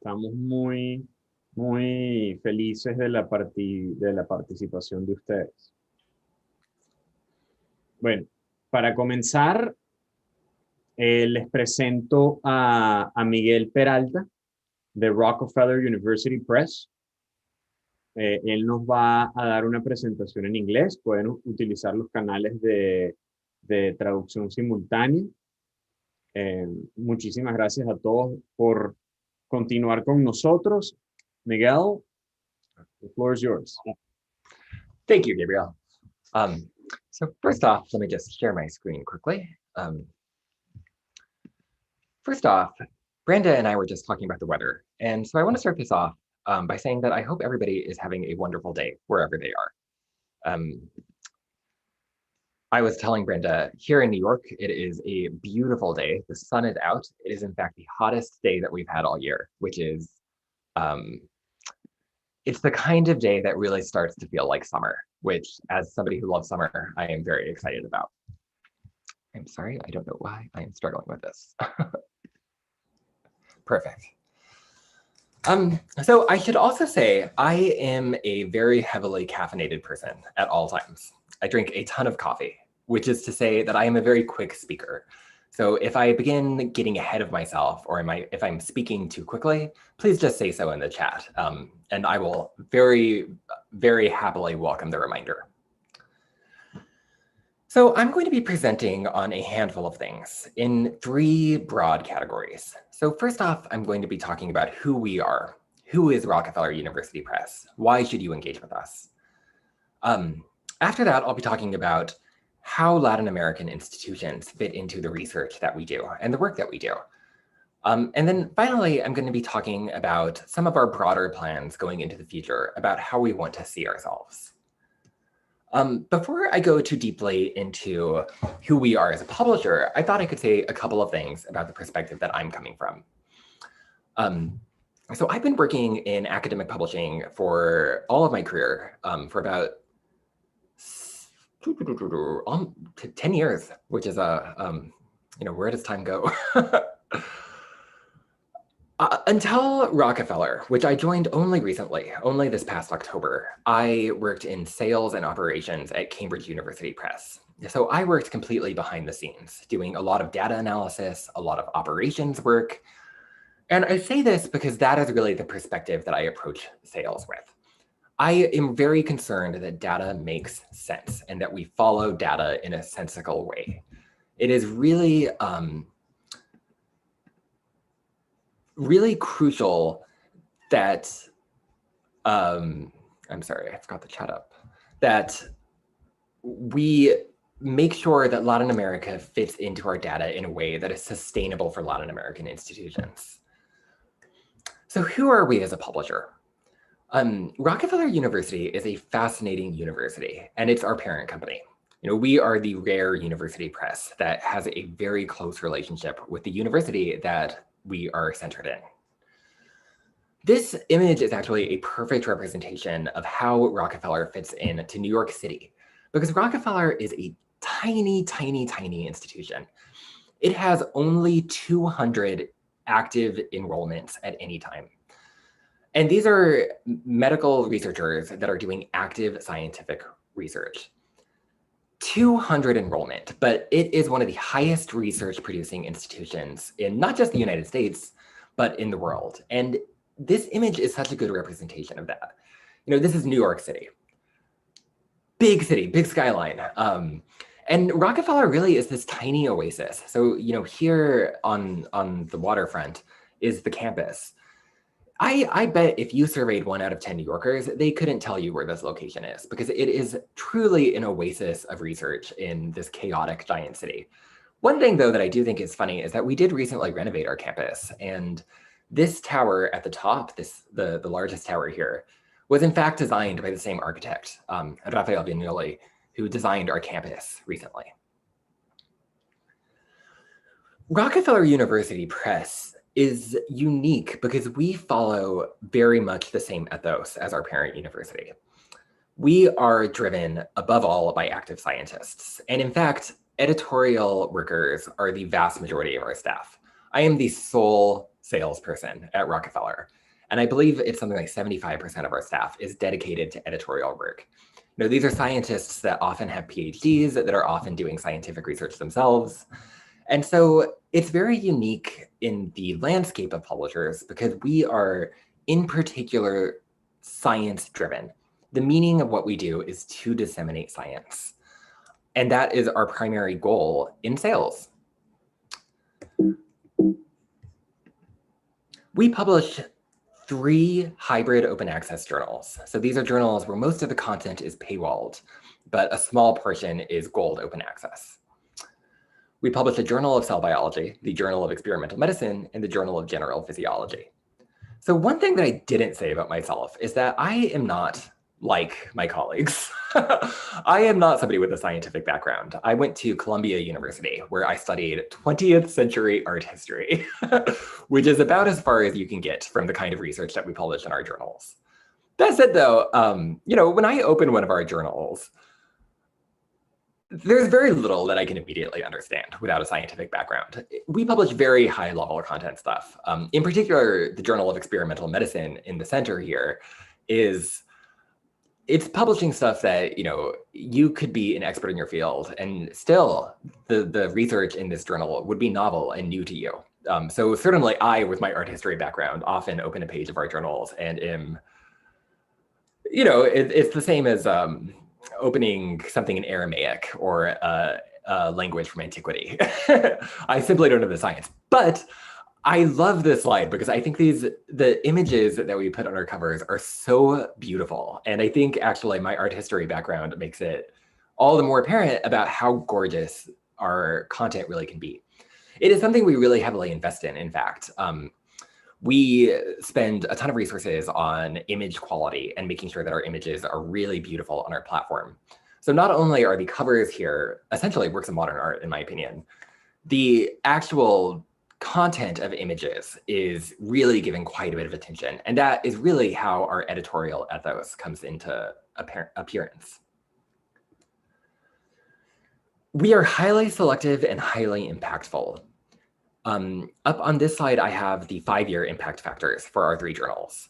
Estamos muy felices de de la participación de ustedes. Bueno, para comenzar, les presento a Miguel Peralta de Rockefeller University Press. Él nos va a dar una presentación en inglés. Pueden utilizar los canales de traducción simultánea. Muchísimas gracias a todos por continuar con nosotros. Miguel, the floor is yours. Thank you, Gabriel. So first off, let me just share my screen quickly. First off, Brenda and I were just talking about the weather. And so I want to start this off by saying that I hope everybody is having a wonderful day wherever they are. I was telling Brenda, here in New York, it is a beautiful day. The sun is out. It is in fact the hottest day that we've had all year, which is, it's the kind of day that really starts to feel like summer, which as somebody who loves summer, I am very excited about. I'm sorry, I don't know why I am struggling with this. Perfect. So I should also say I am a very heavily caffeinated person at all times. I drink a ton of coffee, which is to say that I am a very quick speaker. So if I begin getting ahead of myself or if I'm speaking too quickly, please just say so in the chat. And I will very, very happily welcome the reminder. So I'm going to be presenting on a handful of things in 3 broad categories. So first off, I'm going to be talking about who we are. Who is Rockefeller University Press? Why should you engage with us? After that, I'll be talking about how Latin American institutions fit into the research that we do and the work that we do. And then finally, I'm going to be talking about some of our broader plans going into the future about how we want to see ourselves. Before I go too deeply into who we are as a publisher, I thought I could say a couple of things about the perspective that I'm coming from. So I've been working in academic publishing for all of my career for about 10 years, which is where does time go? Until Rockefeller, which I joined only recently, only this past October, I worked in sales and operations at Cambridge University Press. So I worked completely behind the scenes, doing a lot of data analysis, a lot of operations work. And I say this because that is really the perspective that I approach sales with. I am very concerned that data makes sense and that we follow data in a sensical way. It is really, really crucial that, I'm sorry, I forgot the chat up, that we make sure that Latin America fits into our data in a way that is sustainable for Latin American institutions. So who are we as a publisher? Rockefeller University is a fascinating university, and it's our parent company. We are the rare university press that has a very close relationship with the university that we are centered in. This image is actually a perfect representation of how Rockefeller fits into New York City, because Rockefeller is a tiny, tiny, tiny institution. It has only 200 active enrollments at any time. And these are medical researchers that are doing active scientific research. 200 enrollment, but it is one of the highest research producing institutions in not just the United States, but in the world. And this image is such a good representation of that. This is New York City. Big city, big skyline. And Rockefeller really is this tiny oasis. So, here on the waterfront is the campus. I bet if you surveyed 1 out of 10 New Yorkers, they couldn't tell you where this location is because it is truly an oasis of research in this chaotic giant city. One thing, though, that I do think is funny is that we did recently renovate our campus. And this tower at the top, the largest tower here, was in fact designed by the same architect, Raffaele Vignoli, who designed our campus recently. Rockefeller University Press is unique because we follow very much the same ethos as our parent university. We are driven above all by active scientists. And in fact, editorial workers are the vast majority of our staff. I am the sole salesperson at Rockefeller. And I believe it's something like 75% of our staff is dedicated to editorial work. You know, these are scientists that often have PhDs, that are often doing scientific research themselves. And so it's very unique in the landscape of publishers because we are in particular science-driven. The meaning of what we do is to disseminate science. And that is our primary goal in sales. We publish 3 hybrid open access journals. So these are journals where most of the content is paywalled, but a small portion is gold open access. We publish the Journal of Cell Biology, the Journal of Experimental Medicine, and the Journal of General Physiology. So one thing that I didn't say about myself is that I am not like my colleagues. I am not somebody with a scientific background. I went to Columbia University, where I studied 20th century art history, which is about as far as you can get from the kind of research that we publish in our journals. That said, though, you know, when I open one of our journals, there's very little that I can immediately understand without a scientific background. We publish very high-level content stuff. In particular, the Journal of Experimental Medicine in the center here it's publishing stuff that, you know, you could be an expert in your field and still the research in this journal would be novel and new to you. So certainly I, with my art history background, often open a page of our journals and am, you know, it's the same as opening something in Aramaic or a language from antiquity. I simply don't know the science, but I love this slide because I think the images that we put on our covers are so beautiful. And I think actually my art history background makes it all the more apparent about how gorgeous our content really can be. It is something we really heavily invest in fact. We spend a ton of resources on image quality and making sure that our images are really beautiful on our platform. So not only are the covers here essentially works of modern art, in my opinion, the actual content of images is really given quite a bit of attention. And that is really how our editorial ethos comes into appearance. We are highly selective and highly impactful. Up on this slide, I have the 5-year impact factors for our 3 journals.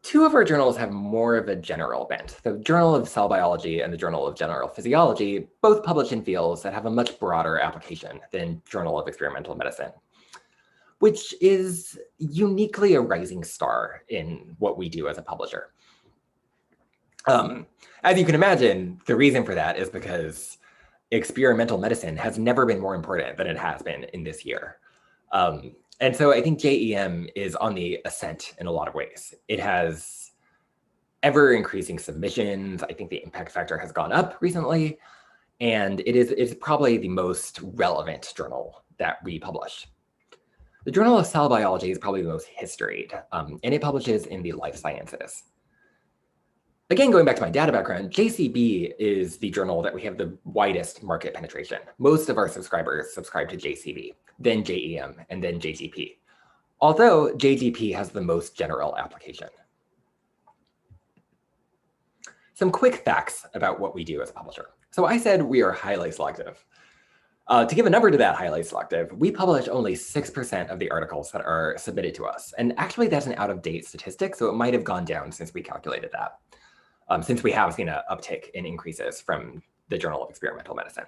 2 of our journals have more of a general bent. The Journal of Cell Biology and the Journal of General Physiology both publish in fields that have a much broader application than Journal of Experimental Medicine, which is uniquely a rising star in what we do as a publisher. As you can imagine, the reason for that is because experimental medicine has never been more important than it has been in this year. And so I think JEM is on the ascent in a lot of ways. It has ever increasing submissions. I think the impact factor has gone up recently, and it's probably the most relevant journal that we publish. The Journal of Cell Biology is probably the most historied, and it publishes in the life sciences. Again, going back to my data background, JCB is the journal that we have the widest market penetration. Most of our subscribers subscribe to JCB, then JEM, and then JGP, although JGP has the most general application. Some quick facts about what we do as a publisher. So I said we are highly selective. To give a number to that highly selective, we publish only 6% of the articles that are submitted to us. And actually that's an out-of-date statistic, so it might have gone down since we calculated that. Since we have seen an uptick in increases from the Journal of Experimental Medicine.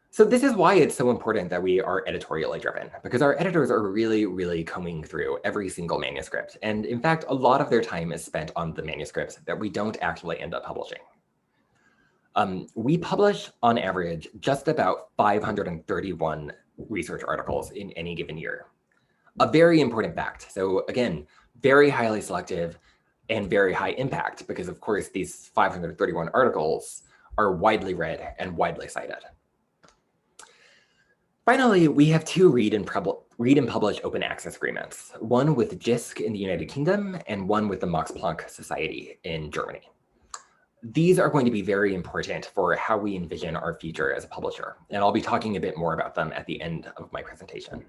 So this is why it's so important that we are editorially driven, because our editors are really, really combing through every single manuscript. And in fact, a lot of their time is spent on the manuscripts that we don't actually end up publishing. We publish, on average, just about 531 research articles in any given year. A very important fact. So again, very highly selective, and very high impact because, of course, these 531 articles are widely read and widely cited. Finally, we have 2 read and publish open access agreements, one with JISC in the United Kingdom and one with the Max Planck Society in Germany. These are going to be very important for how we envision our future as a publisher, and I'll be talking a bit more about them at the end of my presentation.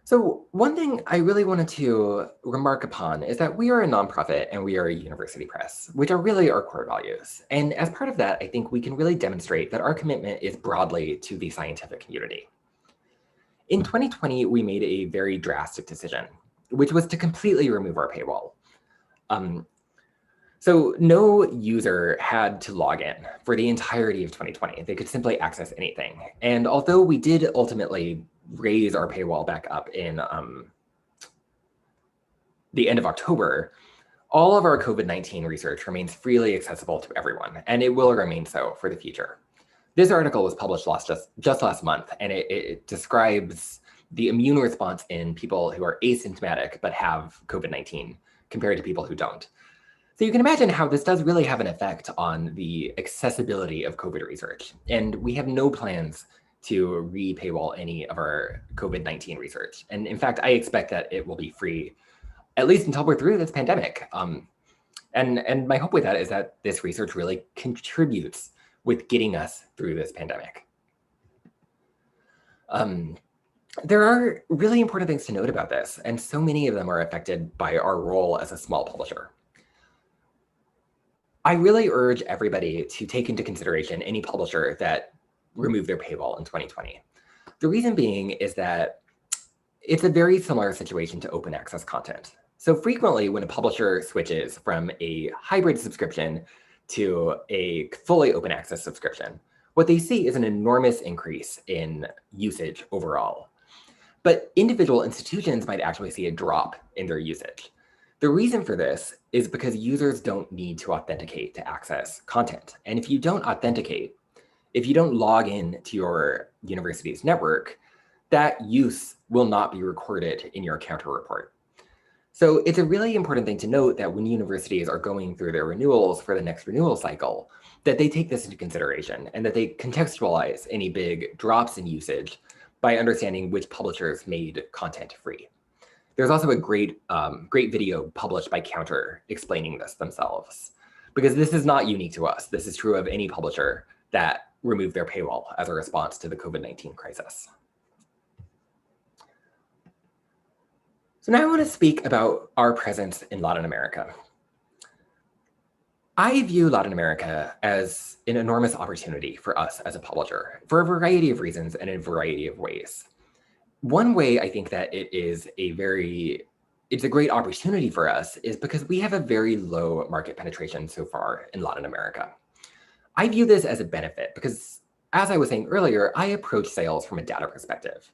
So one thing I really wanted to remark upon is that we are a nonprofit and we are a university press, which are really our core values. And as part of that, I think we can really demonstrate that our commitment is broadly to the scientific community. In 2020, we made a very drastic decision, which was to completely remove our paywall. So no user had to log in for the entirety of 2020. They could simply access anything. And although we did ultimately raise our paywall back up in the end of October, all of our COVID-19 research remains freely accessible to everyone, and it will remain so for the future. This article was published just last month, and it describes the immune response in people who are asymptomatic but have COVID-19 compared to people who don't. So you can imagine how this does really have an effect on the accessibility of COVID research. And we have no plans to re-paywall any of our COVID-19 research. And in fact, I expect that it will be free, at least until we're through this pandemic. And my hope with that is that this research really contributes with getting us through this pandemic. There are really important things to note about this, and so many of them are affected by our role as a small publisher. I really urge everybody to take into consideration any publisher that removed their paywall in 2020. The reason being is that it's a very similar situation to open access content. So frequently when a publisher switches from a hybrid subscription to a fully open access subscription, what they see is an enormous increase in usage overall. But individual institutions might actually see a drop in their usage. The reason for this is because users don't need to authenticate to access content. And if you don't authenticate, if you don't log in to your university's network, that use will not be recorded in your counter report. So it's a really important thing to note that when universities are going through their renewals for the next renewal cycle, that they take this into consideration and that they contextualize any big drops in usage by understanding which publishers made content free. There's also a great video published by Counter explaining this themselves, because this is not unique to us. This is true of any publisher that removed their paywall as a response to the COVID-19 crisis. So now I want to speak about our presence in Latin America. I view Latin America as an enormous opportunity for us as a publisher for a variety of reasons and in a variety of ways. One way I think that it's a great opportunity for us is because we have a very low market penetration so far in Latin America. I view this as a benefit because, as I was saying earlier, I approach sales from a data perspective.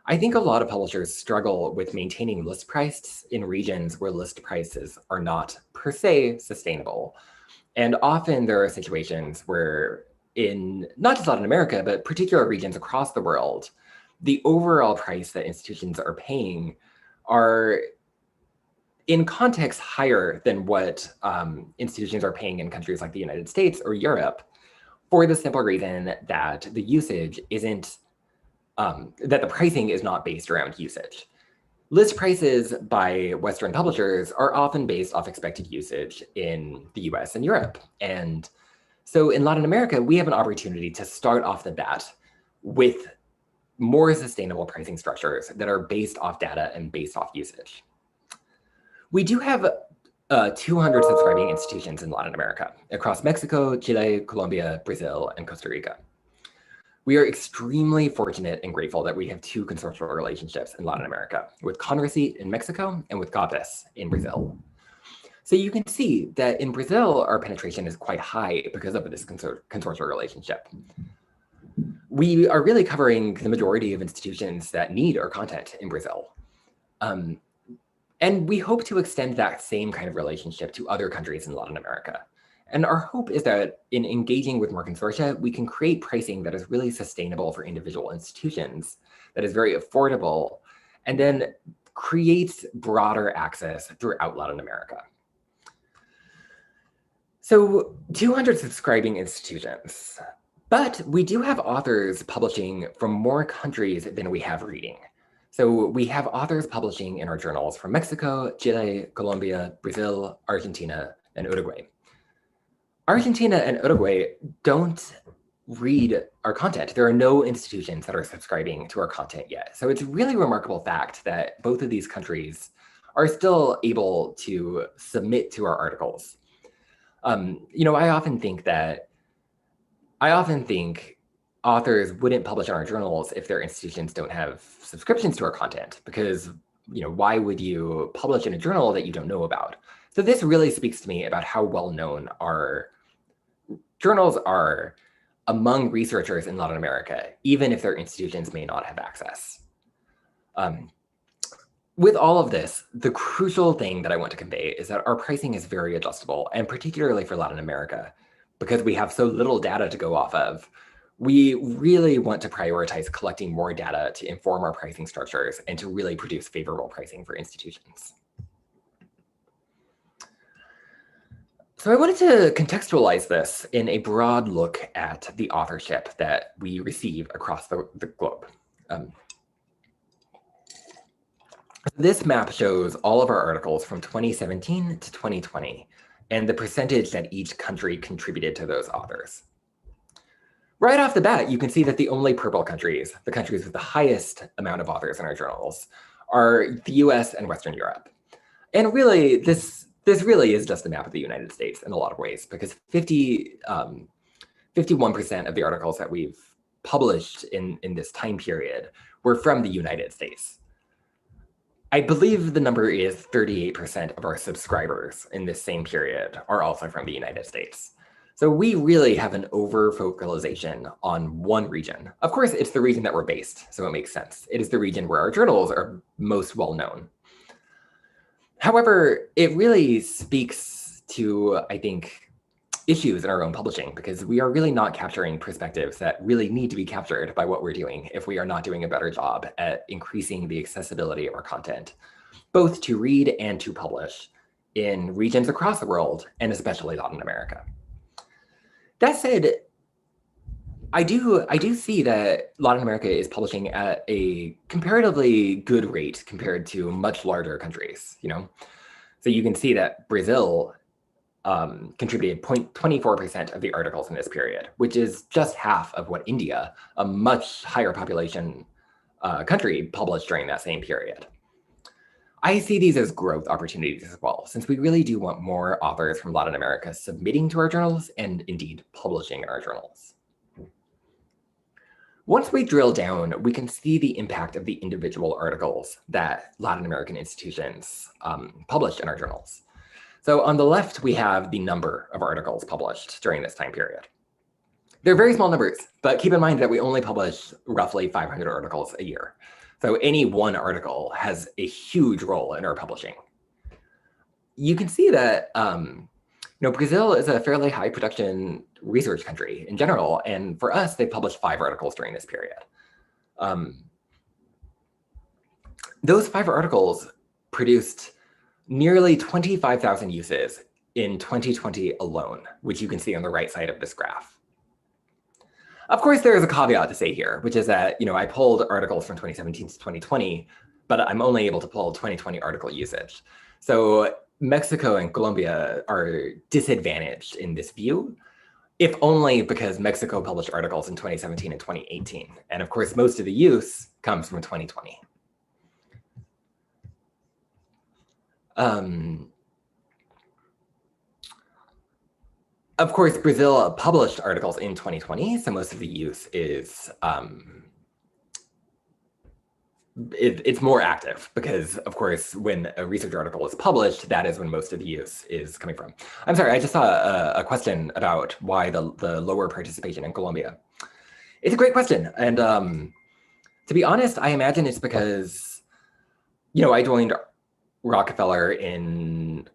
I think a lot of publishers struggle with maintaining list prices in regions where list prices are not per se sustainable. And often there are situations where in not just Latin America, but particular regions across the world, the overall price that institutions are paying are in context higher than what institutions are paying in countries like the United States or Europe, for the simple reason that the usage isn't, that the pricing is not based around usage. List prices by Western publishers are often based off expected usage in the US and Europe. And so in Latin America, we have an opportunity to start off the bat with more sustainable pricing structures that are based off data and based off usage. We do have 200 subscribing institutions in Latin America across Mexico, Chile, Colombia, Brazil, and Costa Rica. We are extremely fortunate and grateful that we have two consortial relationships in Latin America, with Conrecit in Mexico and with GAPES in Brazil. So you can see that in Brazil, our penetration is quite high because of this consortial relationship. We are really covering the majority of institutions that need our content in Brazil. And we hope to extend that same kind of relationship to other countries in Latin America. And our hope is that in engaging with more consortia, we can create pricing that is really sustainable for individual institutions, that is very affordable, and then creates broader access throughout Latin America. So 200 subscribing institutions, but we do have authors publishing from more countries than we have reading. So we have authors publishing in our journals from Mexico, Chile, Colombia, Brazil, Argentina, and Uruguay. Argentina and Uruguay don't read our content. There are no institutions that are subscribing to our content yet. So it's a really remarkable fact that both of these countries are still able to submit to our articles. You know, I often think authors wouldn't publish in our journals if their institutions don't have subscriptions to our content, because, you know, why would you publish in a journal that you don't know about? So this really speaks to me about how well known our journals are among researchers in Latin America, even if their institutions may not have access. With all of this, the crucial thing that I want to convey is that our pricing is very adjustable, and particularly for Latin America, because we have so little data to go off of, we really want to prioritize collecting more data to inform our pricing structures and to really produce favorable pricing for institutions. So I wanted to contextualize this in a broad look at the authorship that we receive across the globe. This map shows all of our articles from 2017 to 2020 and the percentage that each country contributed to those authors. Right off the bat, you can see that the only purple countries, the countries with the highest amount of authors in our journals, are the US and Western Europe. And really, this really is just a map of the United States in a lot of ways, because 51% of the articles that we've published in this time period were from the United States. I believe the number is 38% of our subscribers in this same period are also from the United States. So we really have an over-focalization on one region. Of course, it's the region that we're based, so it makes sense. It is the region where our journals are most well-known. However, it really speaks to, I think, issues in our own publishing, because we are really not capturing perspectives that really need to be captured by what we're doing if we are not doing a better job at increasing the accessibility of our content, both to read and to publish in regions across the world, and especially Latin America. That said, I do see that Latin America is publishing at a comparatively good rate compared to much larger countries, you know? So you can see that Brazil contributed 24% of the articles in this period, which is just half of what India, a much higher population country, published during that same period. I see these as growth opportunities as well, since we really do want more authors from Latin America submitting to our journals and indeed publishing in our journals. Once we drill down, we can see the impact of the individual articles that Latin American institutions published in our journals. So on the left, we have the number of articles published during this time period. They're very small numbers, but keep in mind that we only publish roughly 500 articles a year. So any one article has a huge role in our publishing. You can see that Brazil is a fairly high production research country in general, and for us, they published 5 articles during this period. Those 5 articles produced nearly 25,000 uses in 2020 alone, which you can see on the right side of this graph. Of course, there is a caveat to say here, which is that, you know, I pulled articles from 2017 to 2020, but I'm only able to pull 2020 article usage. So Mexico and Colombia are disadvantaged in this view, if only because Mexico published articles in 2017 and 2018. And of course, most of the use comes from 2020. Of course, Brazil published articles in 2020, so most of the use is, it's more active because, of course, when a research article is published, that is when most of the use is coming from. I'm sorry, I just saw a question about why the lower participation in Colombia. It's a great question. And to be honest, I imagine it's because, you know, I joined Rockefeller in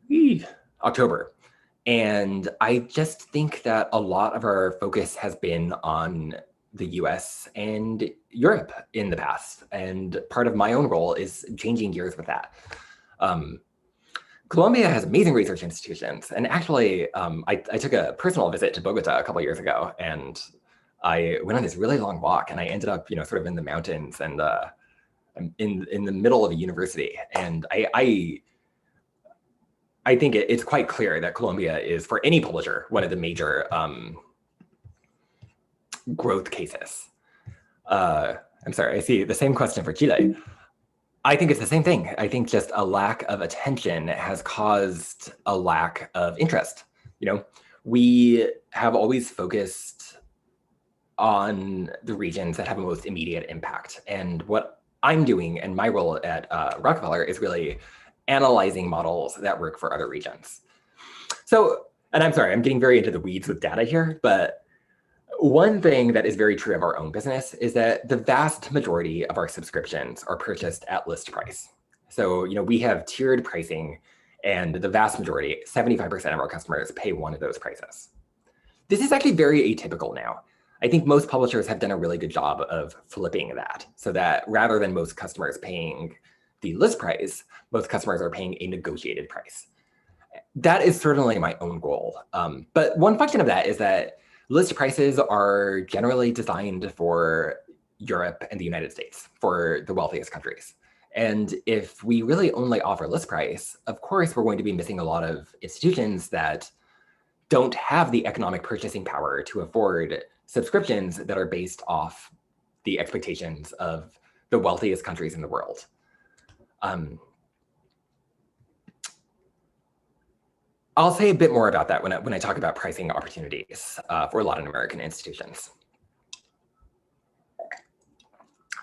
October. And I just think that a lot of our focus has been on the US and Europe in the past. And part of my own role is changing gears with that. Colombia has amazing research institutions. And actually, I took a personal visit to Bogota a couple of years ago, and I went on this really long walk, and I ended up, you know, sort of in the mountains and in the middle of a university. And I think it's quite clear that Colombia is, for any publisher, one of the major growth cases. I'm sorry, I see the same question for Chile. I think it's the same thing. I think just a lack of attention has caused a lack of interest. You know, we have always focused on the regions that have the most immediate impact. And what I'm doing and my role at Rockefeller is really analyzing models that work for other regions. So, and I'm sorry, I'm getting very into the weeds with data here, but one thing that is very true of our own business is that the vast majority of our subscriptions are purchased at list price. So, you know, we have tiered pricing, and the vast majority, 75% of our customers pay one of those prices. This is actually very atypical now. I think most publishers have done a really good job of flipping that, so that rather than most customers paying the list price, most customers are paying a negotiated price. That is certainly my own goal. But one function of that is that list prices are generally designed for Europe and the United States, for the wealthiest countries. And if we really only offer list price, of course, we're going to be missing a lot of institutions that don't have the economic purchasing power to afford subscriptions that are based off the expectations of the wealthiest countries in the world. I'll say a bit more about that when I talk about pricing opportunities for Latin American institutions.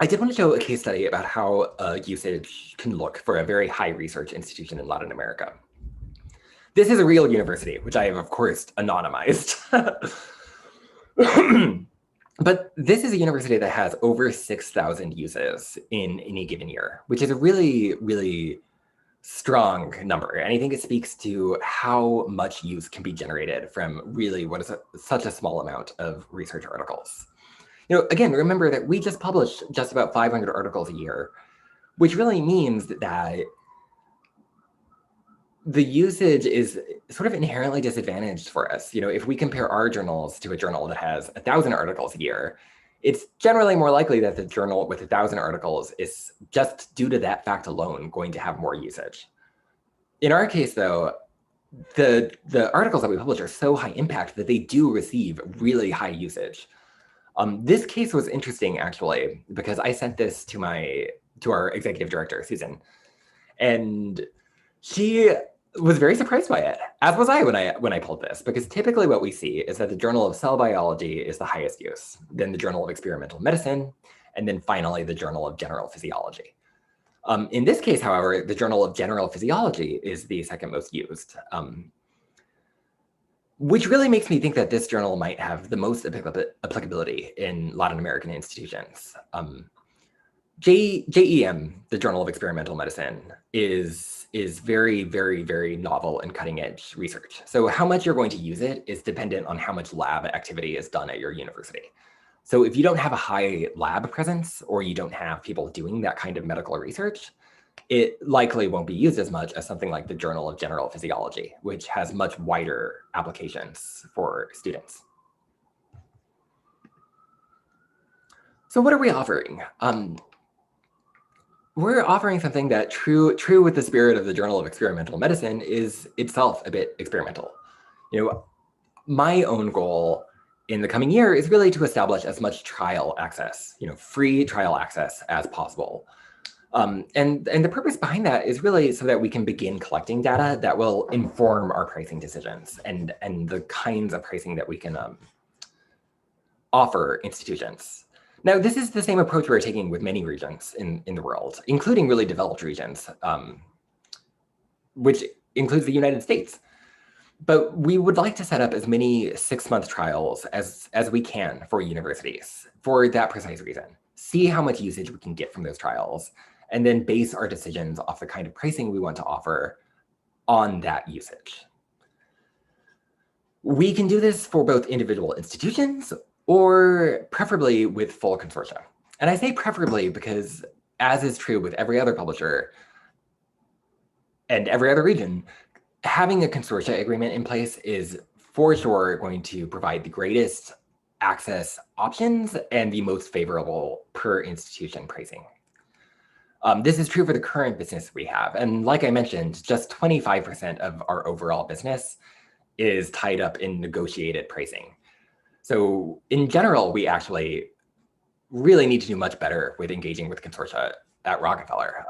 I did want to show a case study about how usage can look for a very high research institution in Latin America. This is a real university, which I have, of course, anonymized. But this is a university that has over 6,000 uses in any given year, which is a really, really strong number. And I think it speaks to how much use can be generated from really what is such a small amount of research articles. You know, again, remember that we just publish just about 500 articles a year, which really means that the usage is sort of inherently disadvantaged for us. You know, if we compare our journals to a journal that has 1,000 articles a year, it's generally more likely that the journal with 1,000 articles is just due to that fact alone going to have more usage. In our case, though, the articles that we publish are so high impact that they do receive really high usage. This case was interesting, actually, because I sent this to our executive director, Susan, and she was very surprised by it, as was I when I pulled this, because typically what we see is that the Journal of Cell Biology is the highest use, then the Journal of Experimental Medicine, and then finally the Journal of General Physiology. In this case, however, the Journal of General Physiology is the second most used, which really makes me think that this journal might have the most applicability in Latin American institutions. JEM, the Journal of Experimental Medicine, is very, very, very novel and cutting edge research. So how much you're going to use it is dependent on how much lab activity is done at your university. So if you don't have a high lab presence, or you don't have people doing that kind of medical research, it likely won't be used as much as something like the Journal of General Physiology, which has much wider applications for students. So what are we offering? We're offering something that, true with the spirit of the Journal of Experimental Medicine, is itself a bit experimental. You know, my own goal in the coming year is really to establish as much trial access, you know, free trial access as possible. And the purpose behind that is really so that we can begin collecting data that will inform our pricing decisions and the kinds of pricing that we can offer institutions. Now, this is the same approach we're taking with many regions in the world, including really developed regions, which includes the United States. But we would like to set up as many 6-month trials as we can for universities for that precise reason. See how much usage we can get from those trials, and then base our decisions off the kind of pricing we want to offer on that usage. We can do this for both individual institutions or preferably with full consortia. And I say preferably because, as is true with every other publisher and every other region, having a consortia agreement in place is for sure going to provide the greatest access options and the most favorable per institution pricing. This is true for the current business we have. And like I mentioned, just 25% of our overall business is tied up in negotiated pricing. So in general, we actually really need to do much better with engaging with consortia at Rockefeller.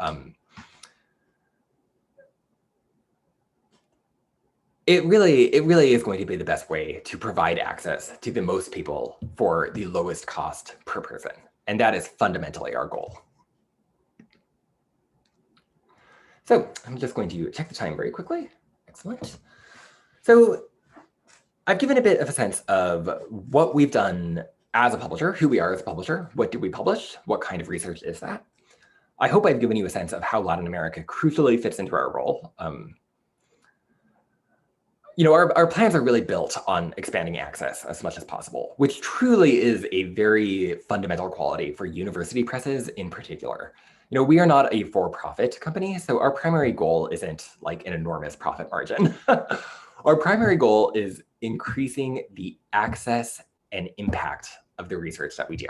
It really is going to be the best way to provide access to the most people for the lowest cost per person. And that is fundamentally our goal. So I'm just going to check the time very quickly. Excellent. So I've given a bit of a sense of what we've done as a publisher, who we are as a publisher, what do we publish, what kind of research is that. I hope I've given you a sense of how Latin America crucially fits into our role. Our plans are really built on expanding access as much as possible, which truly is a very fundamental quality for university presses in particular. We are not a for-profit company, so our primary goal isn't like an enormous profit margin. Our primary goal is increasing the access and impact of the research that we do.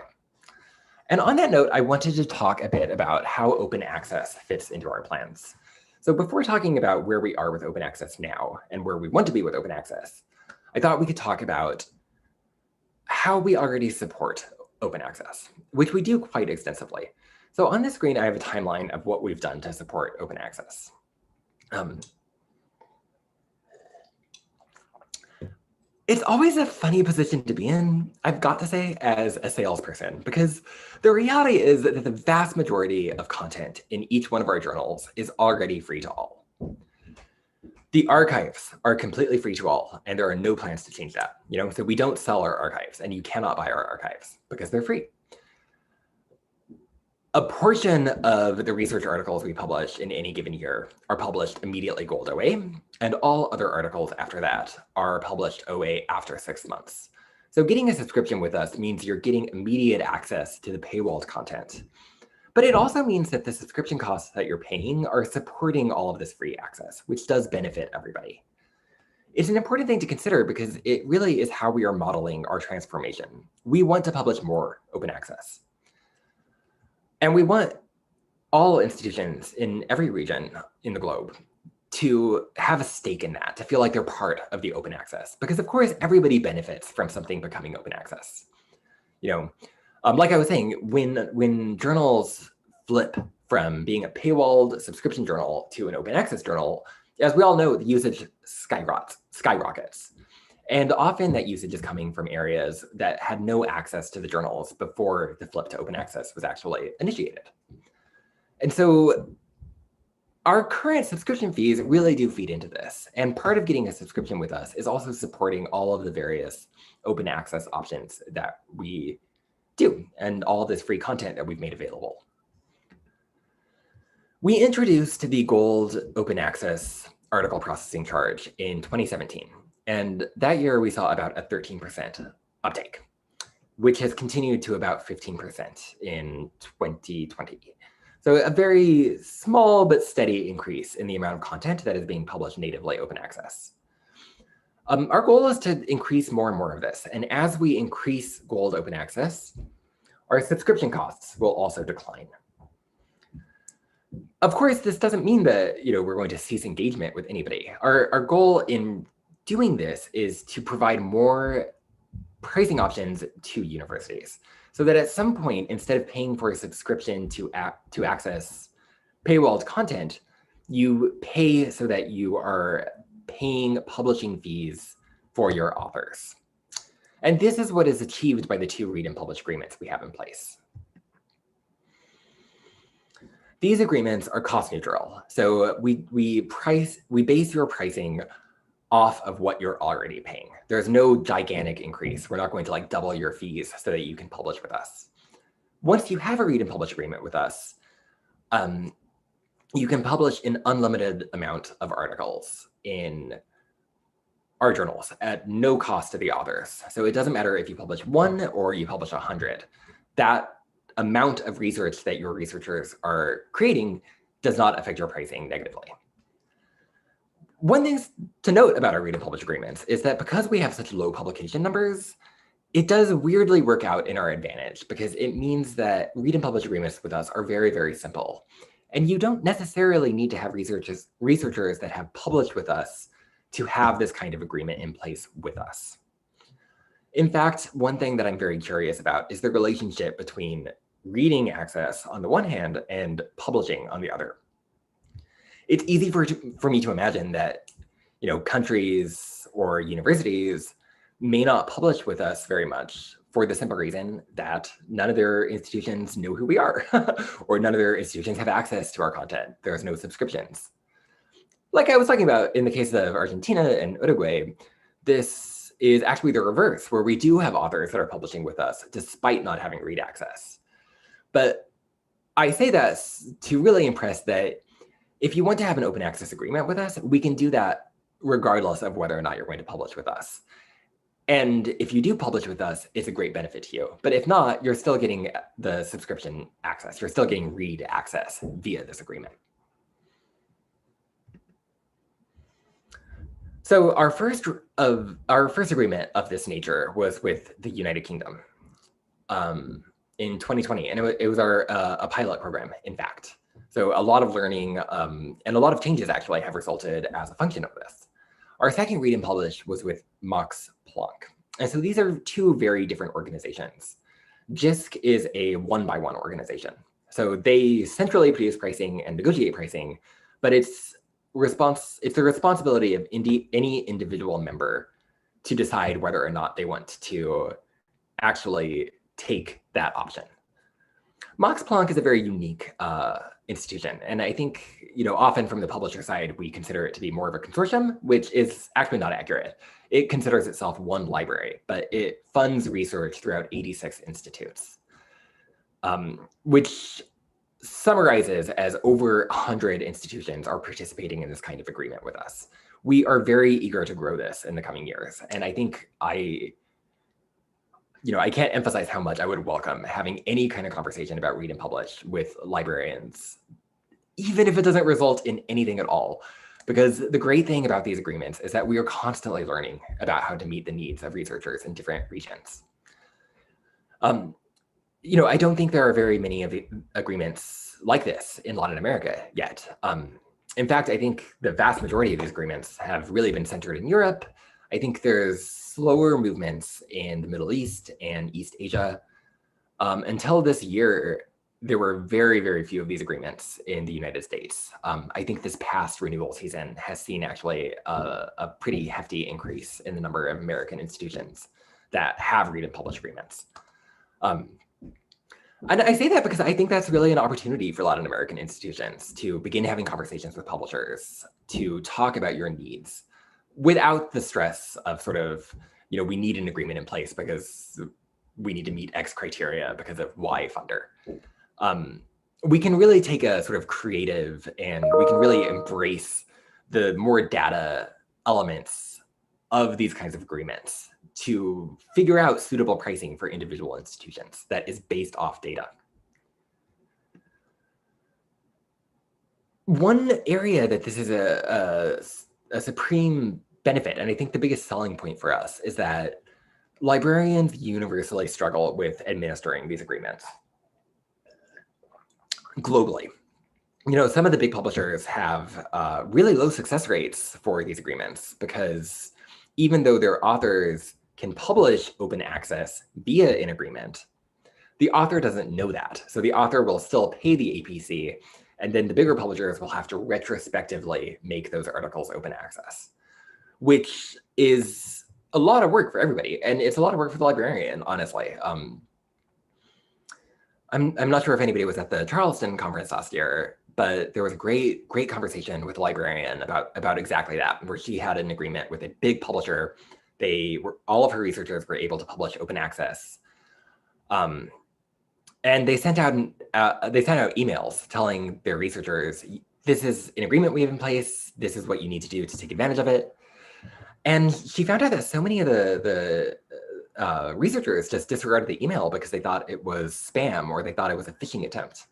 And on that note, I wanted to talk a bit about how open access fits into our plans. So before talking about where we are with open access now and where we want to be with open access, I thought we could talk about how we already support open access, which we do quite extensively. So on this screen, I have a timeline of what we've done to support open access. It's always a funny position to be in, I've got to say, as a salesperson, because the reality is that the vast majority of content in each one of our journals is already free to all. The archives are completely free to all, and there are no plans to change that. So we don't sell our archives, and you cannot buy our archives because they're free. A portion of the research articles we publish in any given year are published immediately gold OA, and all other articles after that are published OA after 6 months. So getting a subscription with us means you're getting immediate access to the paywalled content. But it also means that the subscription costs that you're paying are supporting all of this free access, which does benefit everybody. It's an important thing to consider because it really is how we are modeling our transformation. We want to publish more open access. And we want all institutions in every region in the globe to have a stake in that, to feel like they're part of the open access. Because of course, everybody benefits from something becoming open access. Like I was saying, when journals flip from being a paywalled subscription journal to an open access journal, as we all know, the usage skyrockets. And often that usage is coming from areas that had no access to the journals before the flip to open access was actually initiated. And so our current subscription fees really do feed into this. And part of getting a subscription with us is also supporting all of the various open access options that we do and all of this free content that we've made available. We introduced the gold open access article processing charge in 2017. And that year we saw about a 13% uptake, which has continued to about 15% in 2020. So a very small but steady increase in the amount of content that is being published natively open access. Our goal is to increase more and more of this. And as we increase gold open access, our subscription costs will also decline. Of course, this doesn't mean that we're going to cease engagement with anybody. Our goal in doing this is to provide more pricing options to universities so that at some point, instead of paying for a subscription to access paywalled content, you pay so that you are paying publishing fees for your authors. And this is what is achieved by the 2 read and publish agreements we have in place. These agreements are cost neutral. So we base your pricing off of what you're already paying. There's no gigantic increase. We're not going to double your fees so that you can publish with us. Once you have a read and publish agreement with us, you can publish an unlimited amount of articles in our journals at no cost to the authors. So it doesn't matter if you publish 1 or you publish 100. That amount of research that your researchers are creating does not affect your pricing negatively. One thing to note about our read and publish agreements is that because we have such low publication numbers, it does weirdly work out in our advantage because it means that read and publish agreements with us are very, very simple. And you don't necessarily need to have researchers that have published with us to have this kind of agreement in place with us. In fact, one thing that I'm very curious about is the relationship between reading access on the one hand and publishing on the other. It's easy for me to imagine that, countries or universities may not publish with us very much for the simple reason that none of their institutions know who we are, or none of their institutions have access to our content. There's no subscriptions. Like I was talking about in the case of Argentina and Uruguay, this is actually the reverse, where we do have authors that are publishing with us despite not having read access. But I say that to really impress that if you want to have an open access agreement with us, we can do that regardless of whether or not you're going to publish with us. And if you do publish with us, it's a great benefit to you. But if not, you're still getting the subscription access. You're still getting read access via this agreement. So our first agreement of this nature was with the United Kingdom in 2020, and it was a pilot program, in fact. So a lot of learning and a lot of changes actually have resulted as a function of this. Our second read and publish was with Max Planck. And so these are two very different organizations. JISC is a one-by-one organization. So they centrally produce pricing and negotiate pricing, but it's the responsibility of any individual member to decide whether or not they want to actually take that option. Max Planck is a very unique institution. And I think, often from the publisher side, we consider it to be more of a consortium, which is actually not accurate. It considers itself one library, but it funds research throughout 86 institutes, which summarizes as over 100 institutions are participating in this kind of agreement with us. We are very eager to grow this in the coming years. And I think I can't emphasize how much I would welcome having any kind of conversation about read and publish with librarians, even if it doesn't result in anything at all. Because the great thing about these agreements is that we are constantly learning about how to meet the needs of researchers in different regions. I don't think there are very many of the agreements like this in Latin America yet. In fact, I think the vast majority of these agreements have really been centered in Europe. I think there's slower movements in the Middle East and East Asia. Until this year, there were very, very few of these agreements in the United States. I think this past renewal season has seen actually a pretty hefty increase in the number of American institutions that have read and publish agreements. And I say that because I think that's really an opportunity for Latin American institutions to begin having conversations with publishers, to talk about your needs without the stress of sort of, we need an agreement in place because we need to meet X criteria because of Y funder. We can really take a sort of creative, and we can really embrace the more data elements of these kinds of agreements to figure out suitable pricing for individual institutions that is based off data. One area that this is a supreme benefit, and I think the biggest selling point for us, is that librarians universally struggle with administering these agreements globally. Some of the big publishers have really low success rates for these agreements because even though their authors can publish open access via an agreement, the author doesn't know that. So the author will still pay the APC, and then the bigger publishers will have to retrospectively make those articles open access, which is a lot of work for everybody. And it's a lot of work for the librarian, honestly. I'm not sure if anybody was at the Charleston conference last year, but there was a great conversation with a librarian about exactly that, where she had an agreement with a big publisher. All of her researchers were able to publish open access. And they sent out emails telling their researchers, this is an agreement we have in place. This is what you need to do to take advantage of it. And she found out that so many of the researchers just disregarded the email because they thought it was spam or they thought it was a phishing attempt.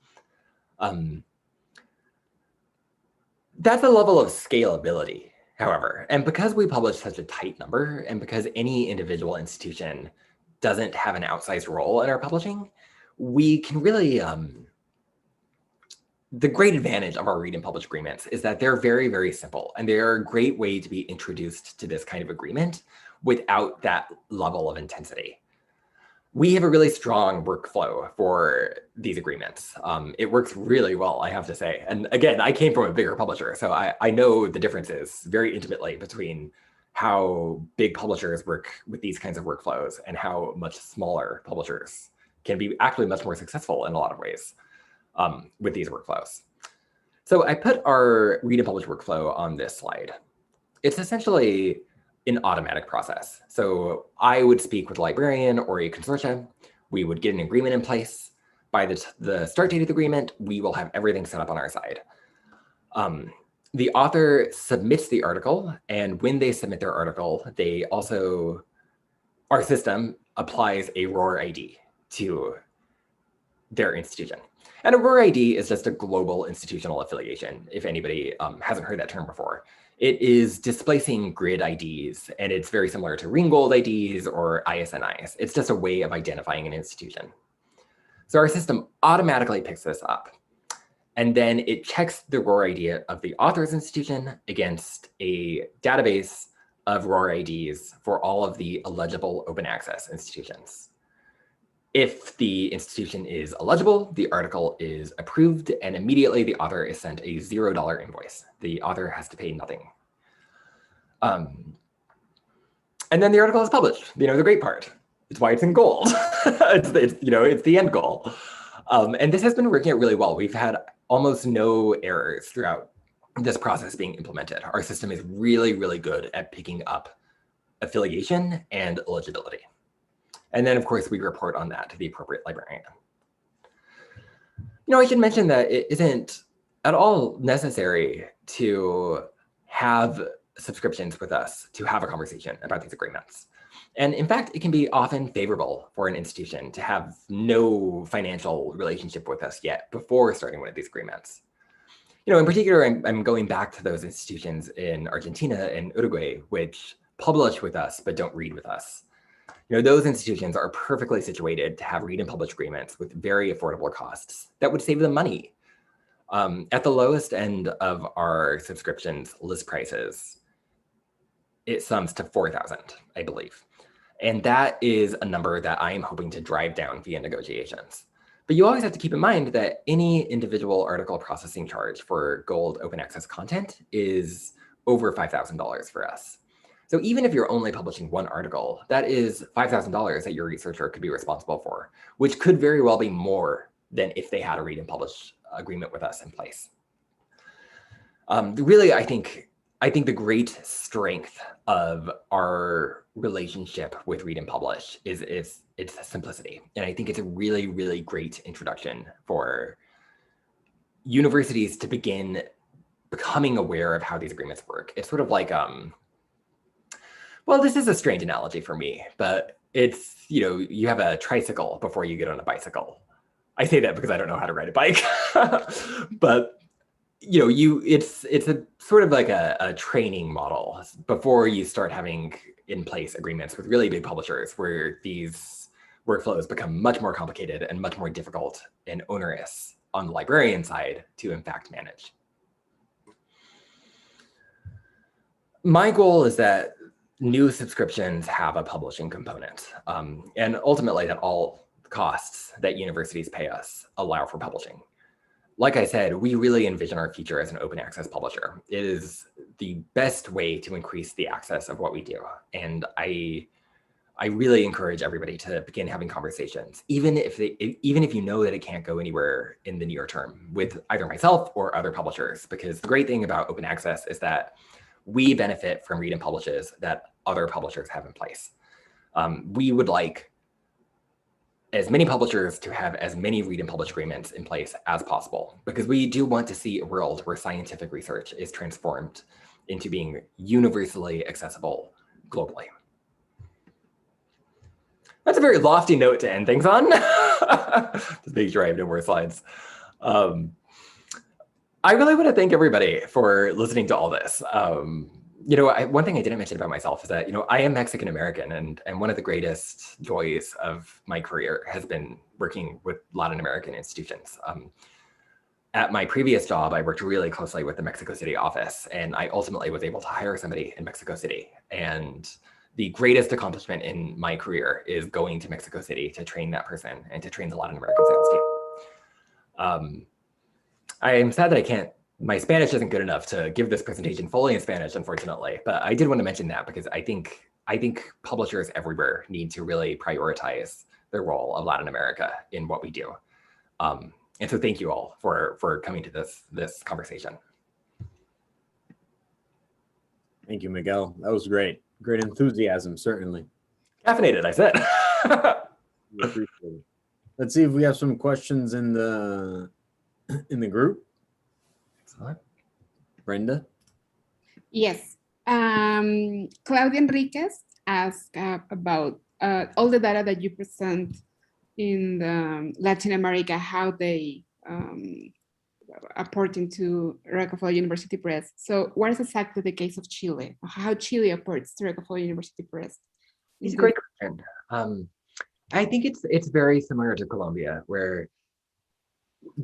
That's a level of scalability, however. And because we publish such a tight number, and because any individual institution doesn't have an outsized role in our publishing, we can really the great advantage of our read and publish agreements is that they're very, very simple, and they're a great way to be introduced to this kind of agreement without that level of intensity. We have a really strong workflow for these agreements. It works really well, I have to say. And again, I came from a bigger publisher, so I know the differences very intimately between how big publishers work with these kinds of workflows and how much smaller publishers can be actually much more successful in a lot of ways with these workflows. So I put our read and publish workflow on this slide. It's essentially an automatic process. So I would speak with a librarian or a consortium. We would get an agreement in place. By the start date of the agreement, we will have everything set up on our side. The author submits the article, and when they submit their article, they also, our system applies a ROR ID to their institution. And a ROR ID is just a global institutional affiliation, if anybody hasn't heard that term before. It is displacing grid IDs, and it's very similar to Ringgold IDs or ISNIs. It's just a way of identifying an institution. So our system automatically picks this up, and then it checks the ROR ID of the author's institution against a database of ROR IDs for all of the eligible open access institutions. If the institution is eligible, the article is approved, and immediately the author is sent a $0 invoice. The author has to pay nothing. And then the article is published. The great part. It's why it's in gold. it's the end goal. And this has been working out really well. We've had almost no errors throughout this process being implemented. Our system is really, really good at picking up affiliation and eligibility. And then, of course, we report on that to the appropriate librarian. I should mention that it isn't at all necessary to have subscriptions with us to have a conversation about these agreements. And in fact, it can be often favorable for an institution to have no financial relationship with us yet before starting one of these agreements. In particular, I'm going back to those institutions in Argentina and Uruguay, which publish with us but don't read with us. Those institutions are perfectly situated to have read and publish agreements with very affordable costs that would save them money. At the lowest end of our subscriptions list prices, it sums to $4,000, I believe. And that is a number that I am hoping to drive down via negotiations. But you always have to keep in mind that any individual article processing charge for gold open access content is over $5,000 for us. So even if you're only publishing one article, that is $5,000 that your researcher could be responsible for, which could very well be more than if they had a read and publish agreement with us in place. Really, I think the great strength of our relationship with read and publish is its simplicity. And I think it's a really, really great introduction for universities to begin becoming aware of how these agreements work. It's sort of like, well, this is a strange analogy for me, but it's, you have a tricycle before you get on a bicycle. I say that because I don't know how to ride a bike, but it's a sort of like a training model before you start having in place agreements with really big publishers where these workflows become much more complicated and much more difficult and onerous on the librarian side to in fact manage. My goal is that new subscriptions have a publishing component, and ultimately that all costs that universities pay us allow for publishing. Like I said, we really envision our future as an open access publisher. It is the best way to increase the access of what we do. And I really encourage everybody to begin having conversations, even if you know that it can't go anywhere in the near term with either myself or other publishers, because the great thing about open access is that we benefit from read and publishes that other publishers have in place. We would like as many publishers to have as many read and publish agreements in place as possible, because we do want to see a world where scientific research is transformed into being universally accessible globally. That's a very lofty note to end things on. Just make sure I have no more slides. I really want to thank everybody for listening to all this. One thing I didn't mention about myself is that, I am Mexican American, and one of the greatest joys of my career has been working with Latin American institutions. at my previous job, I worked really closely with the Mexico City office, and I ultimately was able to hire somebody in Mexico City. And the greatest accomplishment in my career is going to Mexico City to train that person and to train the Latin American sales team. I am sad that my Spanish isn't good enough to give this presentation fully in Spanish, unfortunately, but I did want to mention that because I think publishers everywhere need to really prioritize the role of Latin America in what we do. And so thank you all for coming to this conversation. Thank you, Miguel. That was great. Great enthusiasm, certainly. Caffeinated, I said. We appreciate it. Let's see if we have some questions in the group. Excellent. Brenda? Yes. Claudia Enriquez asked about all the data that you present in Latin America, how they apporting to Rockefeller University Press. So what is exactly the case of Chile? How Chile apports to Rockefeller University Press? It's a great question. I think it's very similar to Colombia, where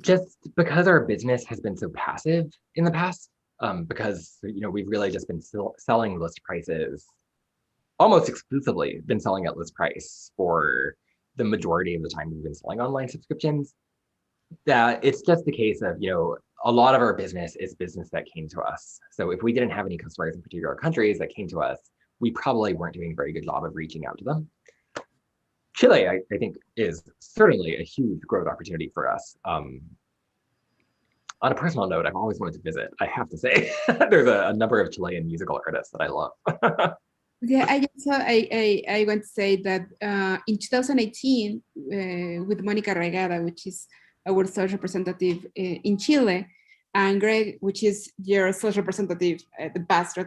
just because our business has been so passive in the past, because we've really just been selling list prices, almost exclusively been selling at list price for the majority of the time we've been selling online subscriptions, that it's just the case of, a lot of our business is business that came to us. So if we didn't have any customers in particular countries that came to us, we probably weren't doing a very good job of reaching out to them. Chile, I think, is certainly a huge growth opportunity for us. On a personal note, I've always wanted to visit, I have to say. There's a number of Chilean musical artists that I love. Yeah, I want to say that in 2018, with Monica Regada, which is our social representative in Chile, and Greg, which is your social representative, the past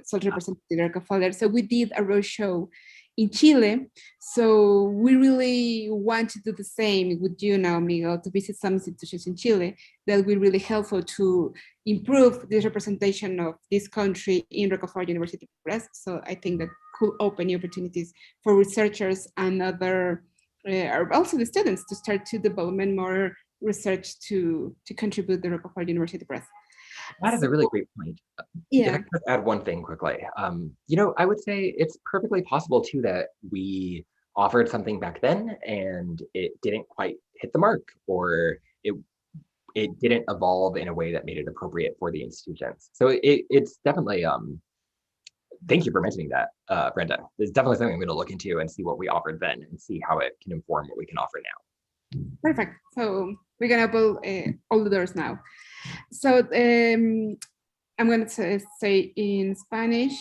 social representative Rockefeller. So we did a roadshow in Chile. So we really want to do the same with you now, Miguel, to visit some institutions in Chile that will be really helpful to improve this representation of this country in Rockefeller University Press. So I think that could open new opportunities for researchers and other, also the students, to start to develop more research to contribute to the Rockefeller University Press. That is a really great point. Yeah. If I could just add one thing quickly. I would say it's perfectly possible too that we offered something back then and it didn't quite hit the mark, or it didn't evolve in a way that made it appropriate for the institutions. So it's definitely, thank you for mentioning that, Brenda. It's definitely something I'm going to look into and see what we offered then and see how it can inform what we can offer now. Perfect. So we're going to open all the doors now. So I'm going to say in Spanish,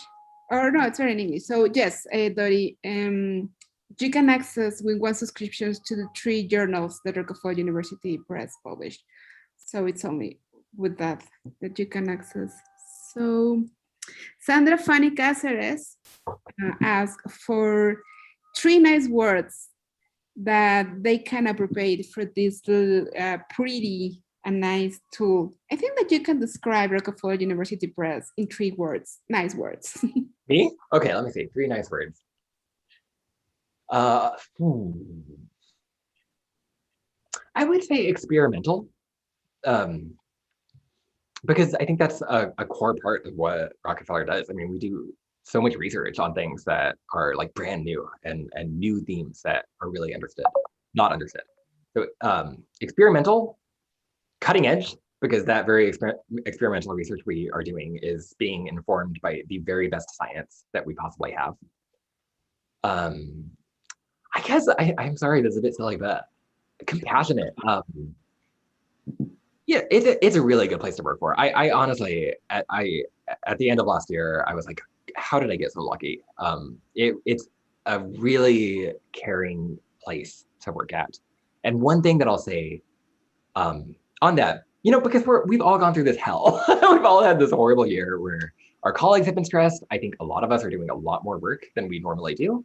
or no, it's in English. So yes, Dori, you can access with one subscription to the 3 journals that Rockefeller University Press published. So it's only with that you can access. So Sandra Fanny Cáceres asked for 3 nice words that they can appropriate for this little pretty and nice tool. I think that you can describe Rockefeller University Press in 3 words, nice words. Me? Okay, let me see, 3 nice words. I would say experimental, because I think that's a core part of what Rockefeller does. I mean, we do so much research on things that are like brand new and new themes that are really not understood. So experimental, cutting edge, because that very experimental research we are doing is being informed by the very best science that we possibly have. I guess I'm sorry, that's a bit silly, but compassionate. Yeah, it's a really good place to work for. I honestly, at the end of last year, I was like, how did I get so lucky? It's a really caring place to work at. And one thing that I'll say on that, because we've all gone through this hell. We've all had this horrible year where our colleagues have been stressed. I think a lot of us are doing a lot more work than we normally do.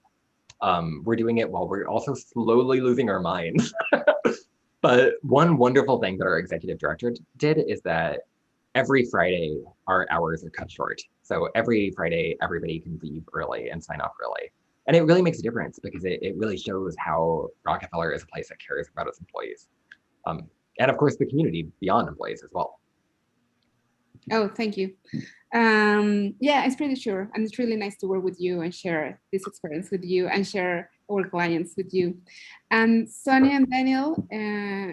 We're doing it while we're also slowly losing our minds. But one wonderful thing that our executive director did is that every Friday, our hours are cut short. So every Friday, everybody can leave early and sign off early. And it really makes a difference because it really shows how Rockefeller is a place that cares about its employees. And of course, the community beyond employees as well. Oh, thank you. Yeah, it's pretty sure. And it's really nice to work with you and share this experience with you and share our clients with you. And Sonia and Daniel,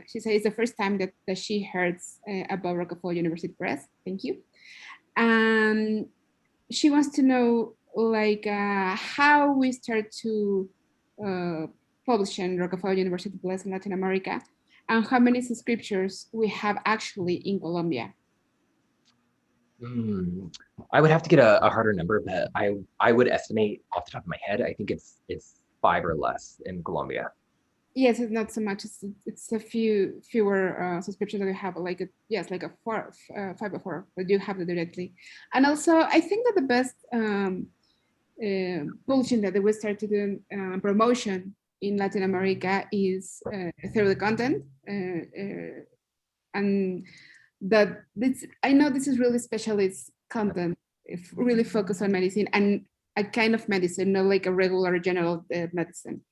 she says it's the first time that she hears about Rockefeller University Press. Thank you. And she wants to know like how we start to publish in Rockefeller University Press in Latin America and how many subscriptions we have actually in Colombia. I would have to get a harder number, but I would estimate off the top of my head, I think it's 5 or less in Colombia. Yes, it's not so much. It's a fewer subscriptions that we have, like like a 5 or 4 that you have directly. And also, I think that the best publishing that we start to do promotion in Latin America is through the content, and that this, I know this is really specialist content, if really focused on medicine and a kind of medicine, not like a regular general medicine.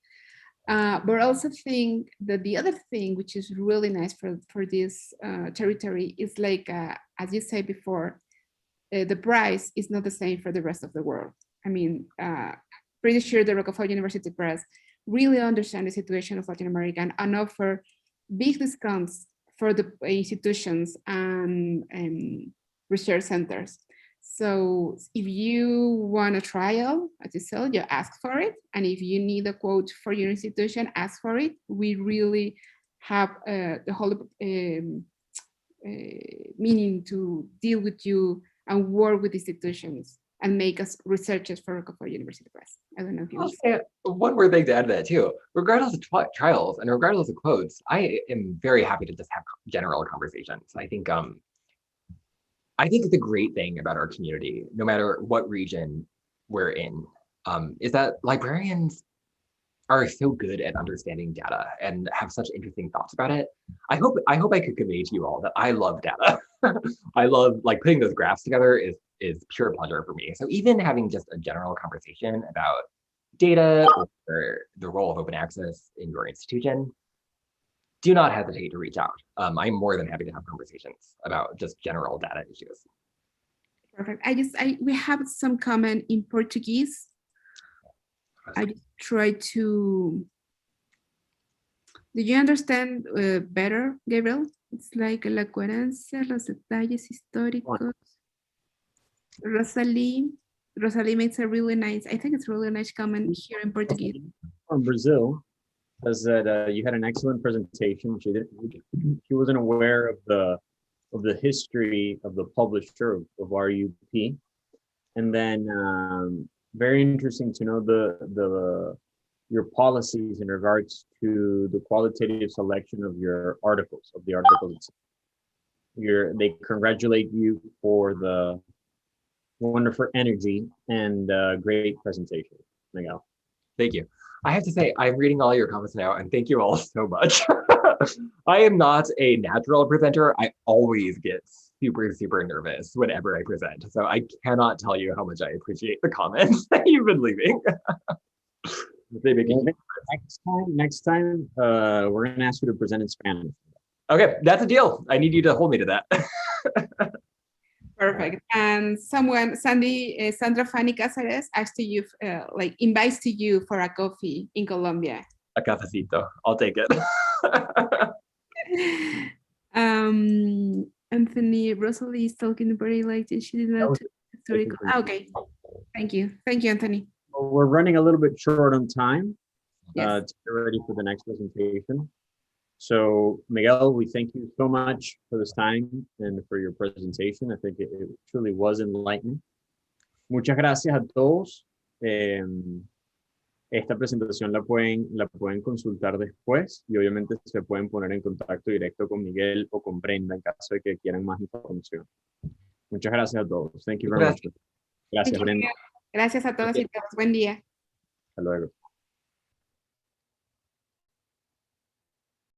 But I also think that the other thing, which is really nice for this territory, is like, as you said before, the price is not the same for the rest of the world. I mean, pretty sure the Rockefeller University Press really understand the situation of Latin America and offer big discounts for the institutions and research centers. So if you want a trial, as you said, you ask for it. And if you need a quote for your institution, ask for it. We really have the whole meaning to deal with you and work with institutions and make us researchers for Rockefeller University Press. I don't know if you I'll say one more thing to add to that too. Regardless of trials and regardless of quotes, I am very happy to just have general conversations. I think the great thing about our community, no matter what region we're in, is that librarians are so good at understanding data and have such interesting thoughts about it. I hope I could convey to you all that I love data. I love like putting those graphs together is pure pleasure for me. So even having just a general conversation about data or the role of open access in your institution, do not hesitate to reach out. I'm more than happy to have conversations about just general data issues. Perfect. We have some comment in Portuguese. I just try to. Do you understand better, Gabriel? It's like la coherencia, los detalles históricos. Rosalie makes a really nice, I think it's a really nice comment here in Portuguese. From Brazil, says that you had an excellent presentation. She wasn't aware of the history of the publisher of RUP, and then very interesting to know your policies in regards to the qualitative selection of your articles, of the articles. They congratulate you for the wonderful energy and great presentation. Miguel. Thank you. I have to say, I'm reading all your comments now, and thank you all so much. I am not a natural presenter. I always get super, super nervous whenever I present. So I cannot tell you how much I appreciate the comments that you've been leaving. They make it next time, we're going to ask you to present in Spanish. Okay, that's a deal. I need you to hold me to that. Perfect. And Sandra Fanny Cáceres asked to you, invites to you for a coffee in Colombia. A cafecito. I'll take it. Anthony, Rosalie is talking very late. She did not. Okay. Thank you. Thank you, Anthony. We're running a little bit short on time Yes. to get ready for the next presentation. So, Miguel, we thank you so much for this time and for your presentation. I think it truly was enlightening. Muchas gracias a todos. Esta presentación la pueden consultar después y obviamente se pueden poner en contacto directo con Miguel o con Brenda en caso de que quieran más información. Muchas gracias a todos. Thank you very much. Gracias, Brenda. Gracias a todos y todos. Buen día. Hasta luego.